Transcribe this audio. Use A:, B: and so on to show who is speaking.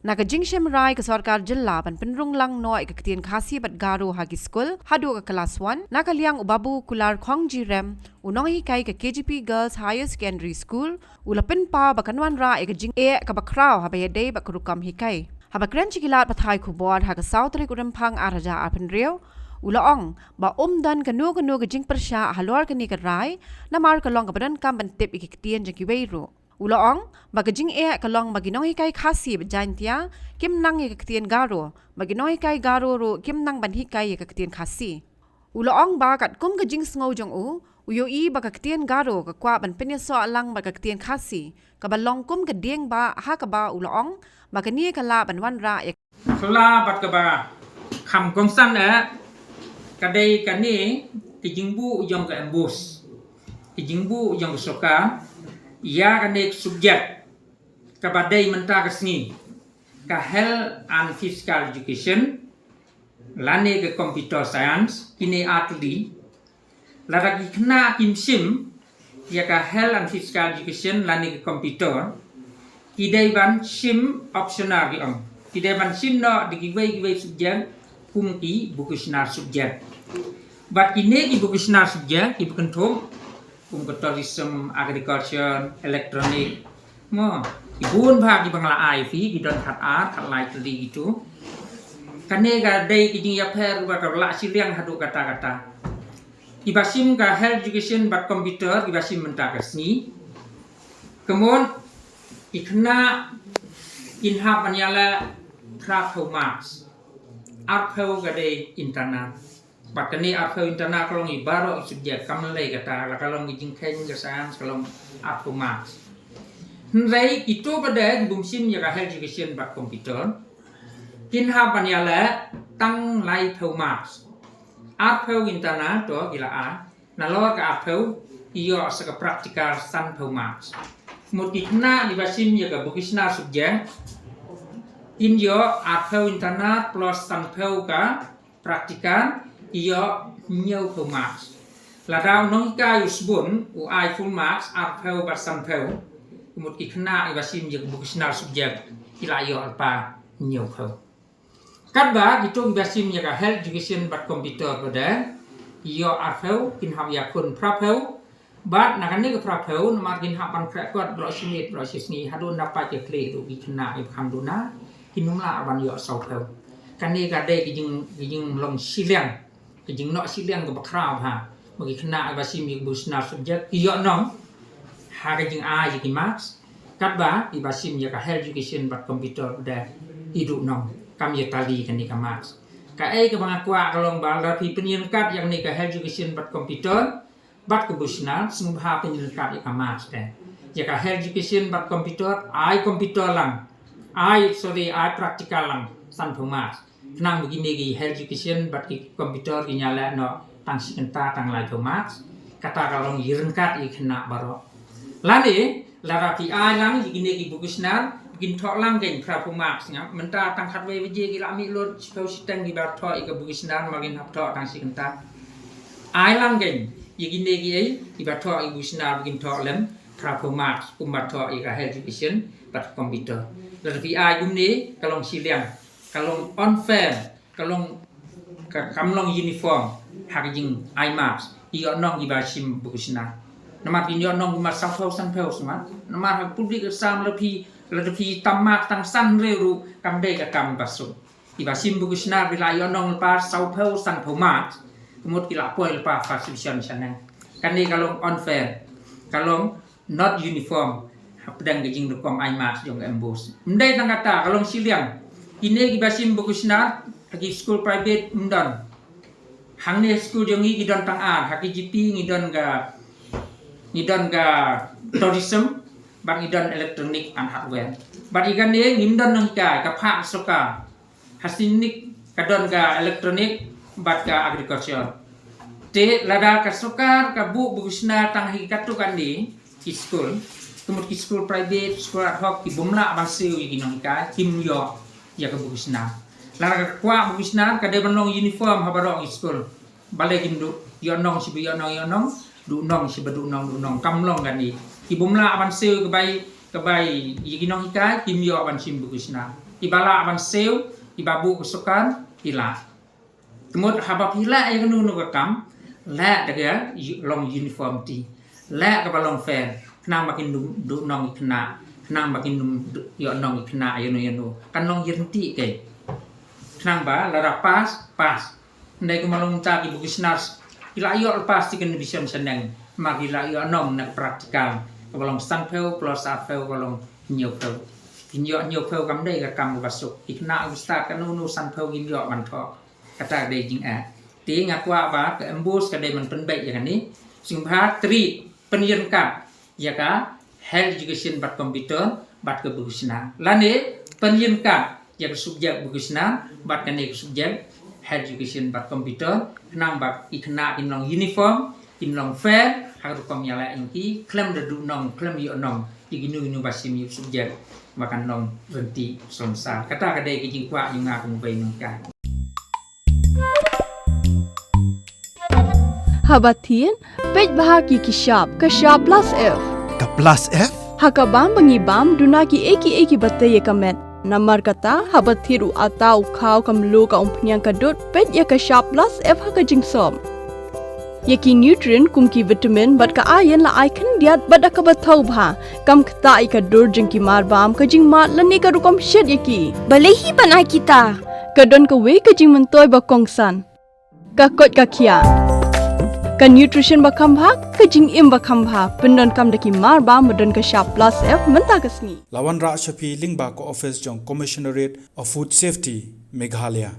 A: Nakajing Shemrai ke Sarkar Jilla ban penrung lang noi ke ketien khasi bat garo hagi school hadu ke kelas 1 nakaliang ubabu kular khongji rem unong hikai ke KGP Girls Higher Secondary School ulapin pa bakanwan ra ke jing e ke bakrau habaya day bakrukam hikai habakren chikilat pathai khubor ha ke sautri urempang araja apen riau ulaong ba dan kanu ke jing persya halor ke ni ke rai namar ke long ke badan kam ban tip ke ketien jaki weiru Ulaong, bagajing kalong maginong hikay khasi bajantia, kim nang hikaktian garo, maginong hikay garo ro kim nang ban hikay hikaktian khasi. Ulaong bakat kum gajing sngaw jong uyoi bagaktian garo kakwa ban penyaso alang bagaktian khasi, kabalong kum gadieng ba hakaba ulaong, bagani kala ban wanra yak.
B: Kala bat kaba kham kong san kadai kani kijingbu ujong ke embus, kijingbu ujong ke soka. Ia kanek subjek kabadai menta kesni ka health and physical education lane ke computer science kini atli laragi kena kimsim ya ka health and physical education lane ke computer kidai ban sim optional ki kidai ban sim no digiwai subjek kumki buku sinar subjek bat kini ki buku sinar subjek ki bukan thom tourism, agriculture, electronic, ibun bagi bangla IV, gidon hat art, hat light tadi gitu. Kane ga day kijing yaper ba kabla siliang hadu kata-kata. Ibasim ka health education bat computer ibasim mentakas ni. Kemudian ikna inhap anyala craft marks. Arpeu ga day internet. Bakani arpeu internet kalau ibaro subjek kamalai kata kalau ngijing keng kesan kalau arpeu marks. Nrai itu pada bumsim ya health education bak komputer. Kinha panyala tang lai peu marks. Arpeu internet to gila nalor ke arpeu iyo saka praktikal san peu marks. Mutikna dibasim ya bukisna subjek. Injo arpeu internet plus san peu ka praktikal iyo nyau peu marks. Ladau nong ka yusbun ai full marks arpeu basan peu. Mut ikna ibasim je bukisna subjek ila iyo alpa nyau peu. Kadba gitu ibasim je health education bat komputer pada iyo arpeu kinham yakun prapeu bat nakane ke prapeu nomar kinham pan krekot brosimit brosisni hadun dapat je kle ru ikna ibkham duna kinumla aban yo saupeu. Kani gade kijing long siliang kijing no siliang ke bakrau ha bagi kena ibasim je bukisna subjek iyo nong kijing a je kimax kadba ibasim je health education bat komputer pada hidup nong kami tali kan ni kamas. Kai ke bangakwa kalong bal rapi penyelengkat yang ni ke health education bat komputer bat kebusna sumha penyelengkat yang kamas dan. Jika health education bat komputer ai komputer lang. Ai praktikal lang san pumas. Kenang begini gi health education bat komputer ginyala no tang sikenta tang lai pumas. Kata kalong yirengkat i kena baro. Lani larapi ai lang gini gi bugusna gin thọ lang gen pra pumak singa menta tang khat we je gila mi lot speu sitang di bar thọ ika bugisnan magin hap thọ tang sikenta ai lang gen yigin ne gi ai di bar thọ i bugisna gin thọ lem pra pumak bar thọ ika health education bat komputer tapi ai gum ni kalong siliang kalong on fair kalong kamlong uniform hakijing ai maps i onong i bar sim bugisna nama pin yo nong ma sang phau sama nama publik sam lepi tamak tang san reru kam dei ka kam basu iba sim bugusna bila yo nong pa sau phau san phau mat kemut kila poi pa fashion sana kan ni kalong unfair kalong not uniform pedang gejing dukom ai mas jong embus mdai tang kata kalong siliang ine iba sim bugusna hagi school private mdon hang ne school jong i idon tang a hagi GP ngidon ga tourism bang idon electronic and hardware bat ikan ne ngindon nang ka phak soka hasinik kadon ga electronic bat ga agriculture te lada ka sokar ka bugusna tang hikatu kan di school kemut school private school ad hoc ki bumla bang seu iginong ka kim yo ya ka bugusna lada ka kwa bugusna ka de banong uniform habarong school bale kindu yo nong si yo nong du nong si badu nong kamlong kan ni ibumla aban seu kebai yiginong hika kim yo aban sim bugusna ibala ban seu ibabu kesukan ila temut habab hila yang nu kam la daga long uniform ti la ka balong fair nang makin du nong ikna nang makin yo nong ikna yo kan nong yenti ke nang ba la pas ndai ko malong ta ki bugisnas ila yo lepas ti kan bisa seneng magila yo nong nak praktikal ka balong san peu plus a peu balong nhiều peu nhiều peu kam dei ka kam basuk ikna ustad kan nu san peu gin yo man tho kata dei jing a ti ngakwa ba ke embus ka dei man penbaik ya kan ni sing pha tri penyeringkap ya ka health education bat komputer bat ke bugusna lane penyeringkap ya ke subjek bugusna bat kan ke subjek health education bat komputer nang bat ikna inong uniform inong fair harus pemyala inki klem dedu nong klem yo nong iginu basim yu subjek makan nong berhenti selesai kata kadai kijing kwa yung aku bayi nongka
C: Habatin pej bahagi kishab plus F
D: Ka plus F?
C: hakabam bangibam dunaki eki batte yekamet namar kata habathiru atau khau kamlu ka umpnyang kadut pej ya kishab plus F haka jingsom yaki nutrient kumki vitamin bat ka ayen la icon diat bada ka bathau bha kam khta ika dur jingki marbam ka jingma lani ka rukom shed yaki balehi banai kita kadon ka we ka jing mentoy ba kongsan ka kot ka khia ka nutrition ba khambha ka jing im ba khambha pendon kam daki marba modon ka sharp plus F menta kasni
D: Lawan Ra Shafi Lingba ko office jong Commissionerate of Food Safety Meghalaya